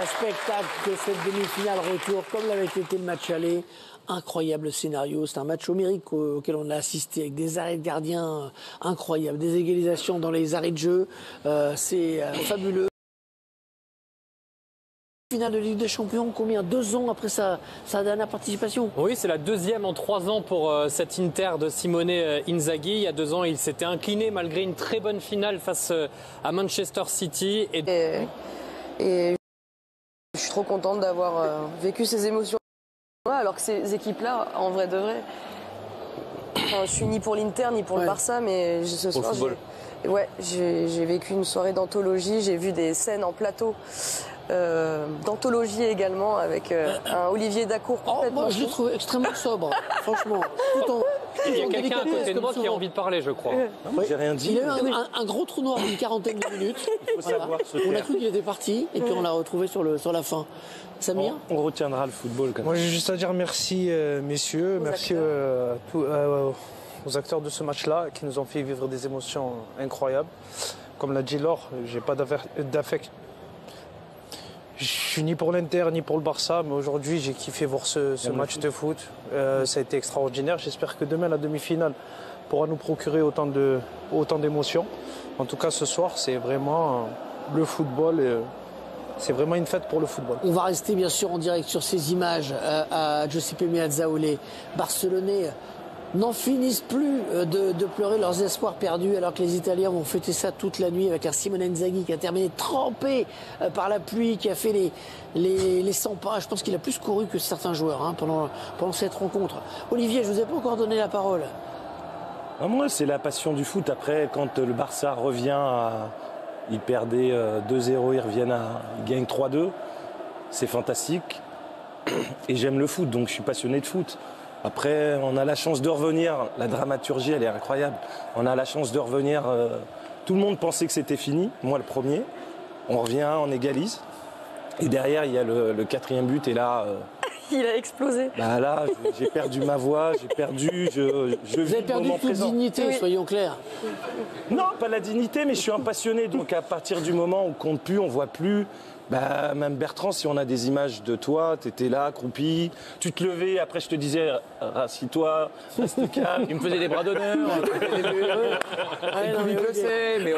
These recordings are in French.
spectacle de cette demi-finale retour, comme l'avait été le match aller. Incroyable scénario, c'est un match homérique auquel on a assisté avec des arrêts de gardiens incroyables, des égalisations dans les arrêts de jeu, c'est fabuleux. Finale de Ligue des Champions, combien? 2 ans après sa dernière participation? Oui, c'est la deuxième en 3 ans pour cet Inter de Simone Inzaghi. Il y a 2 ans, il s'était incliné malgré une très bonne finale face à Manchester City. Et je suis trop contente d'avoir vécu ces émotions. Alors que ces équipes-là, en vrai de vrai, je suis ni pour l'Inter ni pour le Barça, mais ce soir, j'ai vécu une soirée d'anthologie. J'ai vu des scènes en plateau. D'anthologie également avec un Olivier Dacour complètement. Moi je le trouve extrêmement sobre, franchement. Il y a quelqu'un à côté de moi qui a envie de parler, je crois. Non, j'ai rien dit. Il a eu un gros trou noir d'une 40aine de minutes. Il faut savoir se taire. On a cru qu'il était parti et puis on l'a retrouvé sur la fin. Samir, on retiendra le football quand même. Moi j'ai juste à dire merci messieurs, merci aux acteurs de ce match-là qui nous ont fait vivre des émotions incroyables. Comme l'a dit Laure, j'ai pas d'affect. Je suis ni pour l'Inter ni pour le Barça, mais aujourd'hui j'ai kiffé voir ce match de foot. Ça a été extraordinaire. J'espère que demain la demi-finale pourra nous procurer autant d'émotions. En tout cas ce soir c'est vraiment le football. C'est vraiment une fête pour le football. On va rester bien sûr en direct sur ces images à Giuseppe Meazza. Les Barcelonais n'en finissent plus de pleurer leurs espoirs perdus alors que les Italiens vont fêter ça toute la nuit avec un Simone Inzaghi qui a terminé trempé par la pluie, qui a fait les 100 pas. Je pense qu'il a plus couru que certains joueurs pendant cette rencontre. Olivier, je ne vous ai pas encore donné la parole. Moi, c'est la passion du foot. Après, quand le Barça revient ils perdaient 2-0, ils gagnent 3-2. C'est fantastique. Et j'aime le foot, donc je suis passionné de foot. Après, on a la chance de revenir. La dramaturgie, elle est incroyable. On a la chance de revenir. Tout le monde pensait que c'était fini. Moi, le premier. On revient, on égalise. Et derrière, il y a le 4e but. Et là... Il a explosé. Là, j'ai perdu ma voix. J'ai perdu... Vous avez perdu toute dignité, soyons clairs. Non, pas la dignité, mais je suis un passionné. Donc, à partir du moment où on compte plus, on voit plus... même Bertrand, si on a des images de toi, tu étais là, accroupi, tu te levais, après je te disais, rassis-toi, reste calme. Il me faisait des bras d'honneur. Le public le sait, mais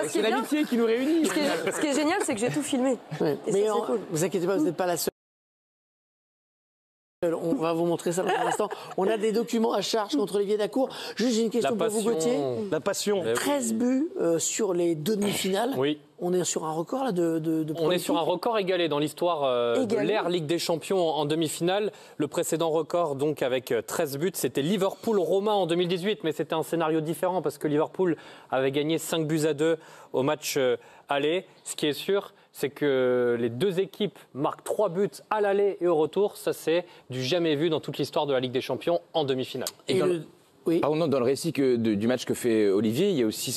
c'est l'amitié qui nous réunit. Ce qui est génial, c'est que j'ai tout filmé. Ouais. Et mais ça, c'est cool. Vous inquiétez pas, vous n'êtes pas la seule. On va vous montrer ça dans un instant. On a des documents à charge contre Olivier Dacour. Juste, j'ai une question pour vous, Gauthier. La passion. 13 buts sur les 2 demi-finales. Oui. On est sur un record là de On est sur un record égalé dans l'histoire de l'ère Ligue des Champions en demi-finale. Le précédent record, donc avec 13 buts, c'était Liverpool-Roma en 2018. Mais c'était un scénario différent parce que Liverpool avait gagné 5-2 au match aller. Ce qui est sûr, c'est que les 2 équipes marquent 3 buts à l'aller et au retour. Ça, c'est du jamais vu dans toute l'histoire de la Ligue des Champions en demi-finale. Oui. Pardon, dans le récit du match que fait Olivier, il y a aussi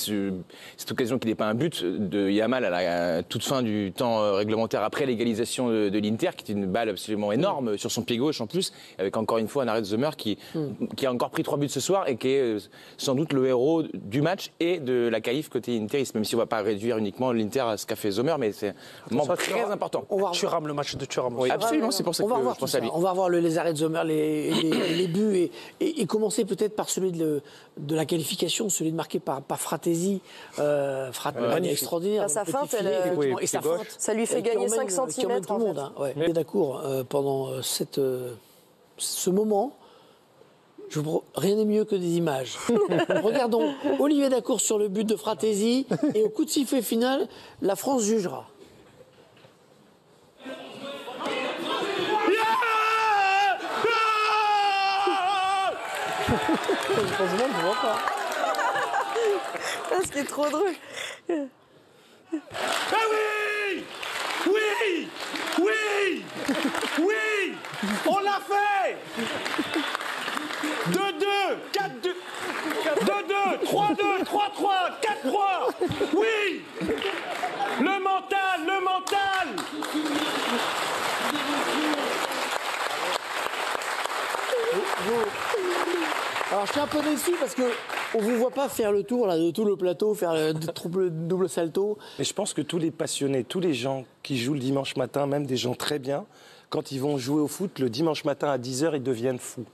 cette occasion qui n'est pas un but de Yamal à la toute fin du temps réglementaire après l'égalisation de l'Inter, qui est une balle absolument énorme sur son pied gauche en plus, avec encore une fois un arrêt de Sommer qui a encore pris 3 buts ce soir et qui est sans doute le héros du match et de la qualif côté interiste, même si on ne va pas réduire uniquement l'Inter à ce qu'a fait Sommer, mais c'est un moment très important. Thuram, le match de Thuram. Oui, absolument, c'est pour ça que je pense à lui. On va voir les arrêts de Sommer, les buts et commencer peut-être par celui de la qualification, celui de marqué par Fratesi, extraordinaire. Sa feinte, et sa feinte, ça lui fait gagner 5 cm. Qui emmène tout le monde. D'accord, pendant ce moment, rien n'est mieux que des images. Regardons Olivier Dacour sur le but de Fratesi et au coup de sifflet final, la France jugera. Heureusement, je vois pas. Ce qui est trop drôle. Ah oui! Oui! Oui! Oui! On l'a fait! 2-2, 4-2, 2-2, 3-2, 3-3, 4-3! Oui! Le mental, le mental! Alors je suis un peu déçu parce que On vous voit pas faire le tour là, de tout le plateau, faire le double salto. Mais je pense que tous les passionnés, tous les gens qui jouent le dimanche matin, même des gens très bien, quand ils vont jouer au foot, le dimanche matin à 10h, ils deviennent fous.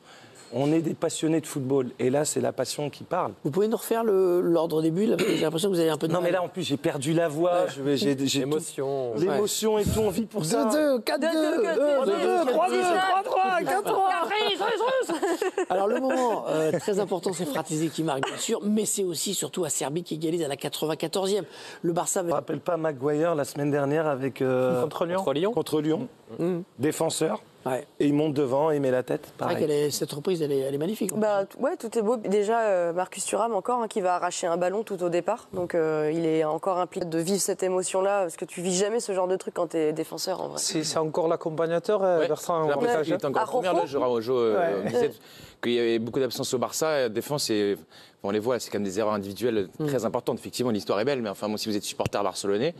On est des passionnés de football. Et là, c'est la passion qui parle. Vous pouvez nous refaire l'ordre des buts? J'ai l'impression que vous avez un peu de Non, mal. mais là, en plus, j'ai perdu la voix. Ouais. J'ai L'émotion. l'émotion et tout, on vit pour ça. 2-2, 4-2, 3-2, 3-3, 4-3. Alors, le moment très important, c'est Fratesi qui marque, bien sûr, mais c'est aussi, surtout, Acerbi qui égalise à la 94e. Le Barça... Je ne me rappelle pas Maguire la semaine dernière avec... Contre Lyon. Contre Lyon. Défenseur. Ouais. Et il monte devant et met la tête. C'est vrai que cette reprise, elle est magnifique. Bah, ouais, tout est beau. Déjà, Marcus Thuram encore, qui va arracher un ballon tout au départ. Donc, il est encore impliqué de vivre cette émotion-là, parce que tu vis jamais ce genre de truc quand tu es défenseur, en vrai. C'est encore l'accompagnateur, Bertrand. J'ai l'impression qu'il était encore en première loge. On disait qu'il y avait beaucoup d'absence au Barça. La défense, on les voit, c'est quand même des erreurs individuelles très importantes. Effectivement, l'histoire est belle, mais enfin, moi, si vous êtes supporter barcelonais,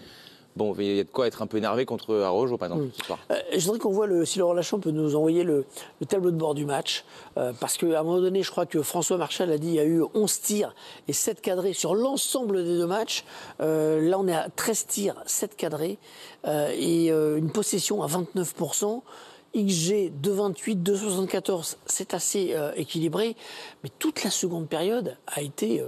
bon, il y a de quoi être un peu énervé contre Araujo, par exemple, ce soir. Je voudrais qu'on voit, si Laurent Lachon peut nous envoyer le tableau de bord du match, parce qu'à un moment donné, je crois que François Marchal a dit qu'il y a eu 11 tirs et 7 cadrés sur l'ensemble des deux matchs. Là, on est à 13 tirs, 7 cadrés, et une possession à 29%. XG 2,28, 2,74, c'est assez équilibré, mais toute la seconde période a été...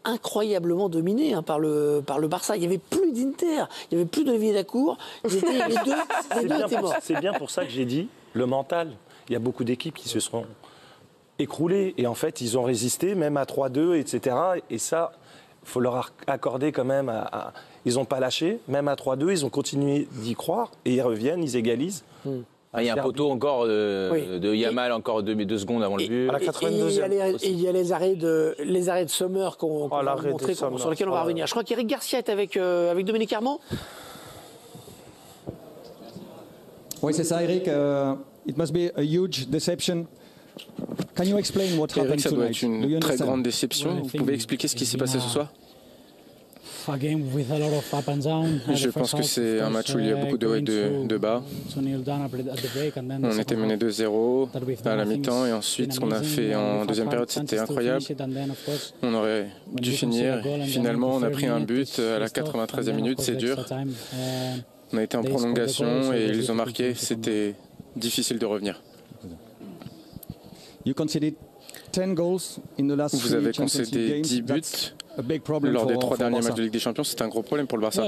incroyablement dominé par le Barça. Il n'y avait plus d'Inter, il n'y avait plus d'Olivier Dacour. Les deux étaient morts. C'est bien pour ça que j'ai dit le mental. Il y a beaucoup d'équipes qui se sont écroulées. Et en fait, ils ont résisté, même à 3-2, etc. Et ça, il faut leur accorder quand même. Ils n'ont pas lâché. Même à 3-2, ils ont continué d'y croire. Et ils reviennent, ils égalisent. Il y a un poteau encore de Yamal, encore 2 secondes avant le but. À la 82e. Il y a les arrêts de Sommer qu'on va montrer, sur lesquels on va revenir. Je crois qu'Eric Garcia est avec Dominique Armand. Oui, c'est ça, Eric. It must be a huge deception. Can you explain what happened Eric, ça doit tonight? être une très grande déception. Vous pouvez expliquer ce qui s'est passé ce soir? Je pense que c'est un match où il y a beaucoup de hauts et de bas. On était mené 2-0 à la mi-temps et ensuite ce qu'on a fait en deuxième période c'était incroyable. On aurait dû finir. Finalement on a pris un but à la 93e minute, c'est dur. On a été en prolongation et ils ont marqué, c'était difficile de revenir. Vous avez concédé 10 buts lors des 3 derniers matchs de Ligue des Champions. C'est un gros problème pour le Barça.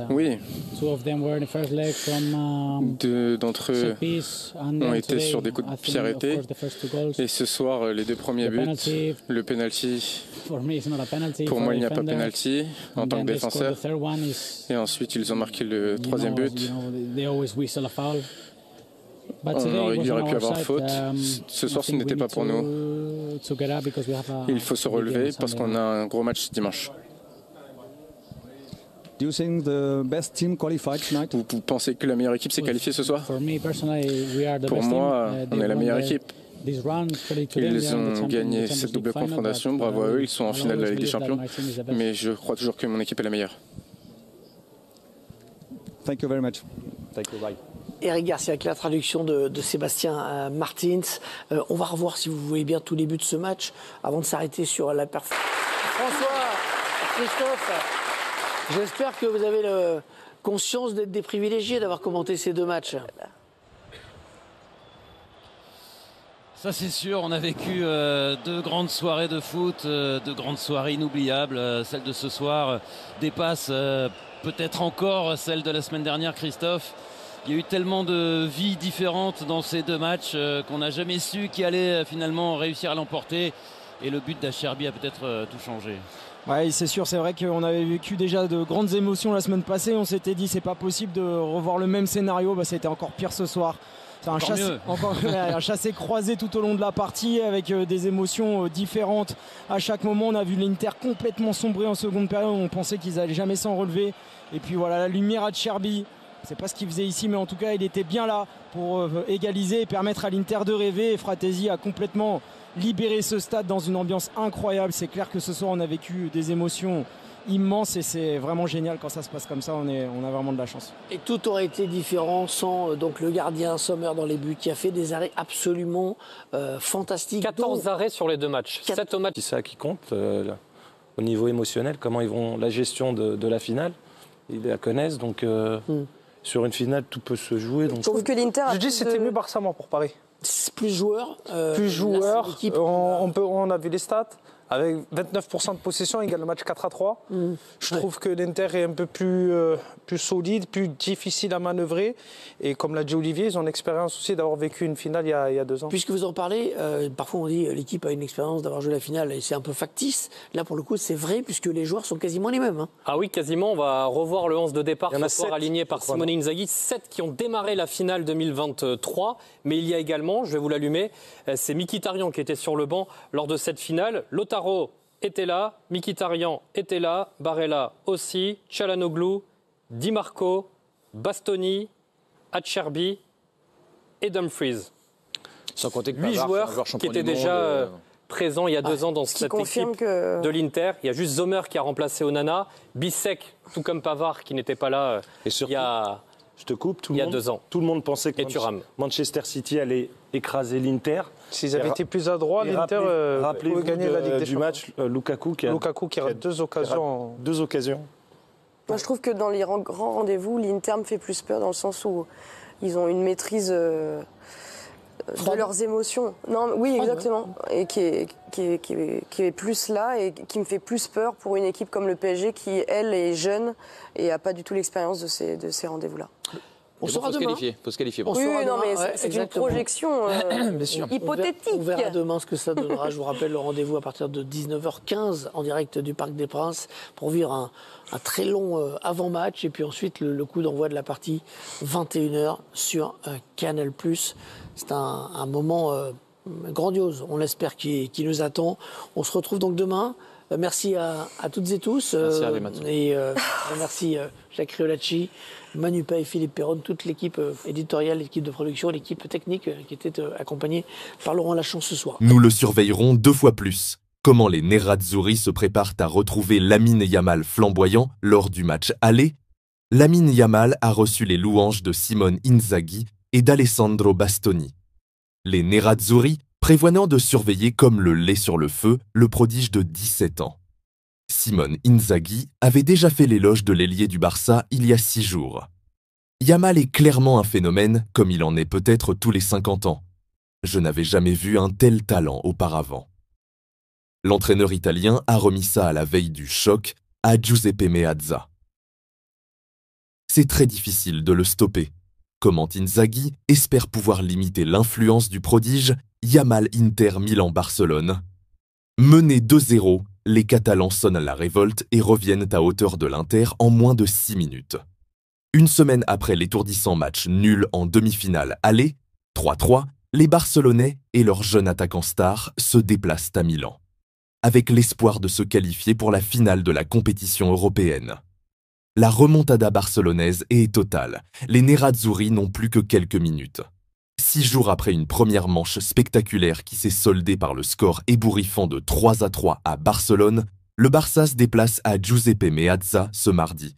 Oui. 2 d'entre eux ont été sur des coups de pied arrêtés. Et ce soir, les 2 premiers buts, le penalty, pour moi, il n'y a pas penalty en tant que défenseur. Et ensuite, ils ont marqué le 3e but. Il y aurait pu avoir faute. Ce soir, ce n'était pas pour nous. Il faut se relever parce qu'on a un gros match dimanche. Vous pensez que la meilleure équipe s'est qualifiée ce soir? Pour moi, on est la meilleure équipe. Ils ont gagné cette double confrontation. Bravo à eux, ils sont en finale de la Ligue des Champions. Mais je crois toujours que mon équipe est la meilleure. Thank you very much. Thank you, bye. Eric Garcia avec la traduction de Sébastien Martins. On va revoir, si vous voulez bien, tous les buts de ce match avant de s'arrêter sur la performance. François, Christophe, j'espère que vous avez conscience d'être des privilégiés d'avoir commenté ces 2 matchs. Ça c'est sûr, on a vécu 2 grandes soirées de foot, 2 grandes soirées inoubliables. Celle de ce soir dépasse peut-être encore celle de la semaine dernière, Christophe. Il y a eu tellement de vies différentes dans ces 2 matchs qu'on n'a jamais su qui allait finalement réussir à l'emporter. Et le but d'Acherbi a peut-être tout changé. Oui, c'est sûr, c'est vrai qu'on avait vécu déjà de grandes émotions la semaine passée. On s'était dit c'est pas possible de revoir le même scénario. Ça a été encore pire ce soir. C'est un chassé croisé tout au long de la partie avec des émotions différentes. À chaque moment, on a vu l'Inter complètement sombrer en seconde période. On pensait qu'ils n'allaient jamais s'en relever. Et puis voilà, la lumière à Acherbi. C'est pas ce qu'il faisait ici, mais en tout cas, il était bien là pour égaliser et permettre à l'Inter de rêver. Et Fratesi a complètement libéré ce stade dans une ambiance incroyable. C'est clair que ce soir, on a vécu des émotions immense et c'est vraiment génial quand ça se passe comme ça. On a vraiment de la chance. Et tout aurait été différent sans donc le gardien Sommer dans les buts qui a fait des arrêts absolument fantastiques. 14 arrêts sur les 2 matchs, 7 au match. C'est ça qui compte au niveau émotionnel, comment ils vont la gestion de la finale. Ils la connaissent, donc sur une finale, tout peut se jouer. Donc... Je trouve que l'Inter... Je dis c'était mieux Barça pour Paris. Plus joueurs. Plus joueurs. On a vu les stats. Avec 29% de possession, il gagne le match 4-3. Je trouve que l'Inter est un peu plus solide, plus difficile à manœuvrer. Et comme l'a dit Olivier, ils ont l'expérience aussi d'avoir vécu une finale il y a 2 ans. Puisque vous en parlez, parfois on dit l'équipe a une expérience d'avoir joué la finale et c'est un peu factice. Là, pour le coup, c'est vrai puisque les joueurs sont quasiment les mêmes. Hein. Ah oui, quasiment. On va revoir le 11 de départ ce soir aligné par Simone Inzaghi. 7 qui ont démarré la finale 2023. Mais il y a également, je vais vous l'allumer, c'est Mkhitaryan qui était sur le banc lors de cette finale. Lautaro était là, Mkhitaryan était là, Barella aussi, Çalhanoğlu, Di Marco, Bastoni, Acerbi et Dumfries. Sans compter que 8 joueurs qui étaient déjà présents il y a 2 ans dans cette équipe de l'Inter. Il y a juste Sommer qui a remplacé Onana, Bissek, tout comme Pavard qui n'était pas là il y a... Je te coupe, il y a 2 ans. Tout le monde pensait que Manchester City allait écraser l'Inter. S'ils avaient été plus adroits, l'Inter pouvait gagner la Ligue des Champions. Du match, Lukaku qui a 2 occasions. 2 occasions. Moi, je trouve que dans les grands rendez-vous, l'Inter me fait plus peur dans le sens où ils ont une maîtrise de leurs émotions. Non, oui, exactement. Et qui est plus là et qui me fait plus peur pour une équipe comme le PSG qui, elle, est jeune et n'a pas du tout l'expérience de ces rendez-vous-là. On saura demain. Faut se qualifier. Oui, non, mais c'est une projection hypothétique. On verra demain ce que ça donnera. Je vous rappelle le rendez-vous à partir de 19h15 en direct du Parc des Princes pour vivre un très long avant-match et puis ensuite le coup d'envoi de la partie 21h sur Canal+. C'est un moment grandiose, on l'espère, qui nous attend. On se retrouve donc demain. Merci à toutes et tous. Merci Jacques Riolacci, Manu Pay, Philippe Perron, toute l'équipe éditoriale, l'équipe de production, l'équipe technique qui était accompagnée par Laurent Lachon ce soir. Nous le surveillerons 2 fois plus. Comment les Nerazzurri se préparent à retrouver Lamine Yamal flamboyant lors du match aller. Lamine Yamal a reçu les louanges de Simone Inzaghi et d'Alessandro Bastoni. Les Nerazzurri prévoyant de surveiller comme le lait sur le feu le prodige de 17 ans. Simone Inzaghi avait déjà fait l'éloge de l'ailier du Barça il y a 6 jours. Yamal est clairement un phénomène comme il en est peut-être tous les 50 ans. Je n'avais jamais vu un tel talent auparavant. L'entraîneur italien a remis ça à la veille du choc à Giuseppe Meazza. C'est très difficile de le stopper. Comment Inzaghi espère pouvoir limiter l'influence du prodige Yamal Inter Milan-Barcelone. Menés 2-0, les Catalans sonnent la révolte et reviennent à hauteur de l'Inter en moins de 6 minutes. Une semaine après l'étourdissant match nul en demi-finale aller, 3-3, les Barcelonais et leur jeune attaquant star se déplacent à Milan, avec l'espoir de se qualifier pour la finale de la compétition européenne. La remontada barcelonaise est totale. Les Nerazzurri n'ont plus que quelques minutes. 6 jours après une première manche spectaculaire qui s'est soldée par le score ébouriffant de 3-3 à Barcelone, le Barça se déplace à Giuseppe Meazza ce mardi,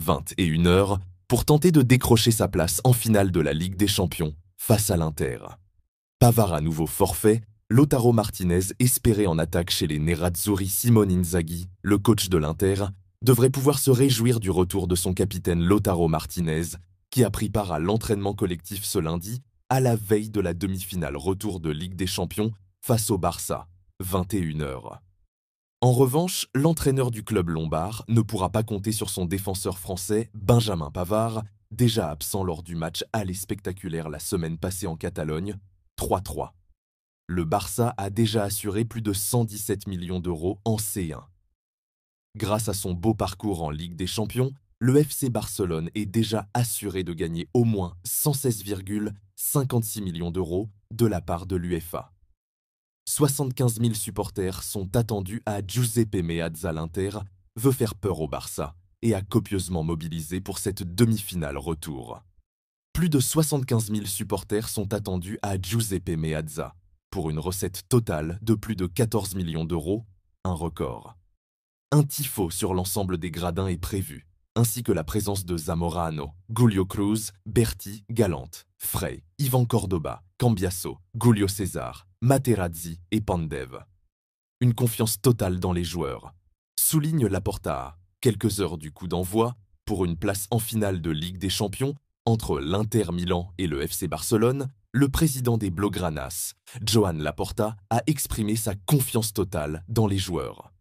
21h, pour tenter de décrocher sa place en finale de la Ligue des Champions face à l'Inter. Pavard à nouveau forfait, Lautaro Martinez espéré en attaque chez les Nerazzurri. Simone Inzaghi, le coach de l'Inter, devrait pouvoir se réjouir du retour de son capitaine Lautaro Martinez, qui a pris part à l'entraînement collectif ce lundi, à la veille de la demi-finale retour de Ligue des Champions face au Barça, 21h. En revanche, l'entraîneur du club lombard ne pourra pas compter sur son défenseur français Benjamin Pavard, déjà absent lors du match aller spectaculaire la semaine passée en Catalogne, 3-3. Le Barça a déjà assuré plus de 117 millions d'euros en C1. Grâce à son beau parcours en Ligue des Champions, le FC Barcelone est déjà assuré de gagner au moins 116,56 millions d'euros de la part de l'UEFA. 75 000 supporters sont attendus à Giuseppe Meazza. L'Inter veut faire peur au Barça et a copieusement mobilisé pour cette demi-finale retour. Plus de 75 000 supporters sont attendus à Giuseppe Meazza pour une recette totale de plus de 14 millions d'euros, un record. Un tifo sur l'ensemble des gradins est prévu, ainsi que la présence de Zamorano, Julio Cruz, Berti, Galante, Frey, Ivan Cordoba, Cambiasso, Julio César, Materazzi et Pandev. Une confiance totale dans les joueurs, souligne Laporta, quelques heures du coup d'envoi, pour une place en finale de Ligue des Champions entre l'Inter Milan et le FC Barcelone. Le président des Blaugranas, Joan Laporta, a exprimé sa confiance totale dans les joueurs.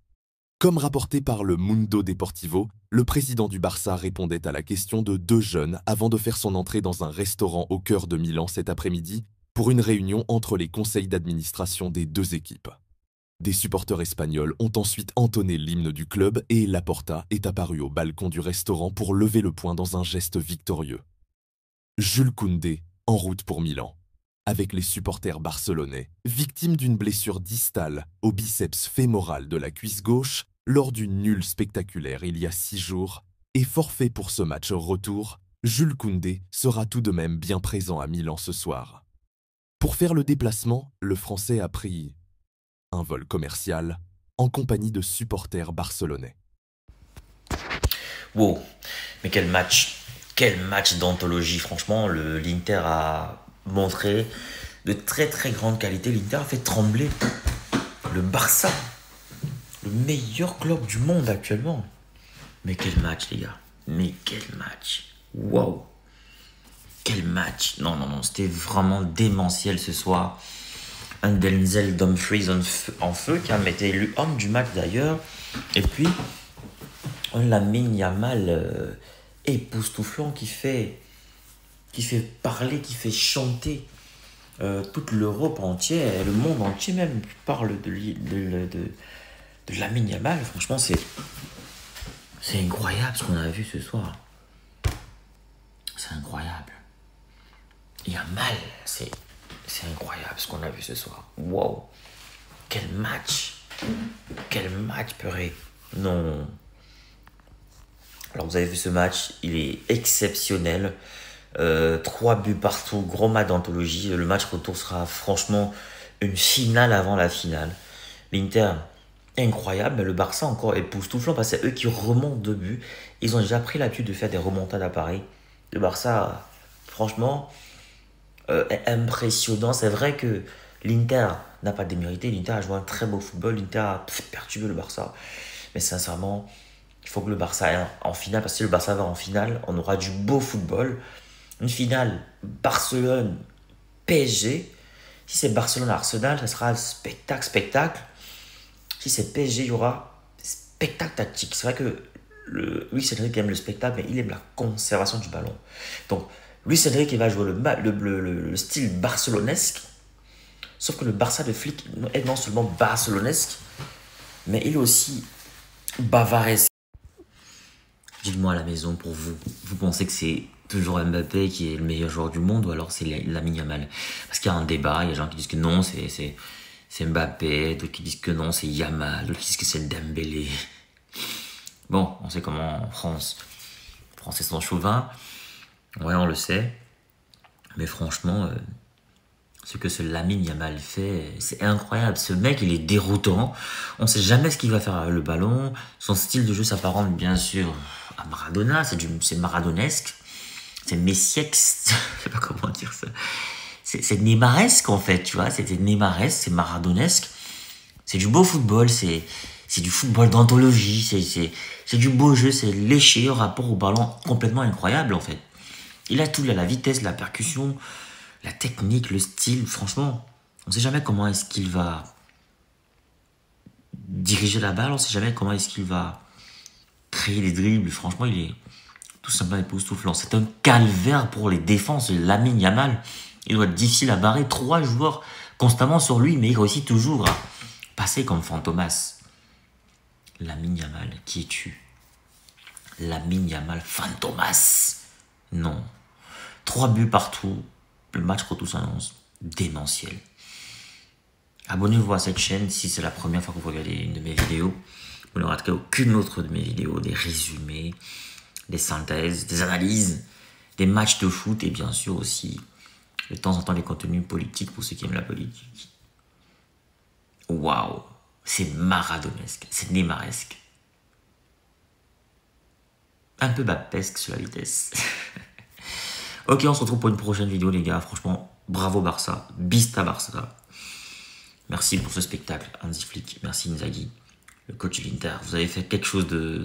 Comme rapporté par le Mundo Deportivo, le président du Barça répondait à la question de 2 jeunes avant de faire son entrée dans un restaurant au cœur de Milan cet après-midi pour une réunion entre les conseils d'administration des 2 équipes. Des supporters espagnols ont ensuite entonné l'hymne du club et Laporta est apparu au balcon du restaurant pour lever le poing dans un geste victorieux. Jules Koundé, en route pour Milan, avec les supporters barcelonais, victimes d'une blessure distale au biceps fémoral de la cuisse gauche lors d'une nulle spectaculaire il y a 6 jours, et forfait pour ce match retour, Jules Koundé sera tout de même bien présent à Milan ce soir. Pour faire le déplacement, le Français a pris un vol commercial en compagnie de supporters barcelonais. Wow, mais quel match d'anthologie. Franchement, l'Inter a montré de très très grande qualité. L'Inter a fait trembler le Barça, le meilleur club du monde actuellement. Mais quel match, les gars. Mais quel match. Wow. Quel match. Non, c'était vraiment démentiel ce soir. Un Denzel Dumfries en feu, qui a été élu homme du match d'ailleurs. Et puis, un Lamine Yamal époustouflant qui fait parler, qui fait chanter toute l'Europe entière, le monde entier même parle de Lamine Yamal. Franchement, c'est incroyable ce qu'on a vu ce soir. C'est incroyable. Yamal, c'est incroyable ce qu'on a vu ce soir. Wow. Quel match. Quel match, purée. Non. Alors, vous avez vu ce match, il est exceptionnel. 3 buts partout, gros match d'anthologie. Le match retour sera franchement une finale avant la finale. L'Inter, incroyable, mais le Barça encore époustouflant parce que c'est eux qui remontent 2 buts. Ils ont déjà pris l'habitude de faire des remontades à Paris. Le Barça, franchement, est impressionnant. C'est vrai que l'Inter n'a pas démérité. L'Inter a joué un très beau football. L'Inter a perturbé le Barça. Mais sincèrement, il faut que le Barça aille en finale. Parce que si le Barça va en finale, on aura du beau football. Une finale Barcelone-PSG. Si c'est Barcelone-Arsenal, ça sera spectacle. Si c'est PSG, il y aura spectacle tactique. C'est vrai que Luis Enrique aime le spectacle, mais il aime la conservation du ballon. Donc, Luis Enrique va jouer le style barcelonesque. Sauf que le Barça de Flick est non seulement barcelonesque, mais il est aussi bavaresque. Dites-moi à la maison, pour vous, vous pensez que c'est toujours Mbappé qui est le meilleur joueur du monde ou alors c'est Lamine Yamal? Parce qu'il y a un débat, il y a des gens qui disent que non, c'est Mbappé, d'autres qui disent que non, c'est Yamal, d'autres qui disent que c'est Dembélé. Bon, on sait comment en France, les Français sont chauvins, ouais, on le sait, mais franchement, ce que ce Lamine Yamal fait, c'est incroyable. Ce mec, il est déroutant, on ne sait jamais ce qu'il va faire avec le ballon, son style de jeu s'apparente bien sûr à Maradona, c'est maradonesque, c'est messiesque, je sais pas comment dire ça. C'est neymaresque en fait, tu vois, c'est neymaresque, c'est maradonesque. C'est du beau football, c'est du football d'anthologie, c'est du beau jeu, c'est léché au rapport au ballon, complètement incroyable en fait. Il a tout, il a la vitesse, la percussion, la technique, le style, franchement, on sait jamais comment est-ce qu'il va diriger la balle, on sait jamais comment est-ce qu'il va créer des dribbles, franchement il est tout simplement époustouflant. C'est un calvaire pour les défenses, Lamine Yamal. Il doit être difficile à barrer, 3 joueurs constamment sur lui, mais il réussit toujours à passer comme Fantomas. Lamine Yamal, qui es-tu? Lamine Yamal, Fantomas. Non. 3 buts partout, le match retour s'annonce démentiel. Abonnez-vous à cette chaîne si c'est la première fois que vous regardez une de mes vidéos. Vous ne raterez aucune autre de mes vidéos, des résumés, des synthèses, des analyses, des matchs de foot et bien sûr aussi de temps en temps les contenus politiques pour ceux qui aiment la politique. Waouh, c'est maradonesque, c'est neymaresque. un peu bapesque sur la vitesse. Ok, on se retrouve pour une prochaine vidéo, les gars. Franchement, bravo Barça. Bista Barça. Merci pour ce spectacle, Hansi Flick. Merci Inzaghi, le coach de l'Inter. Vous avez fait quelque chose de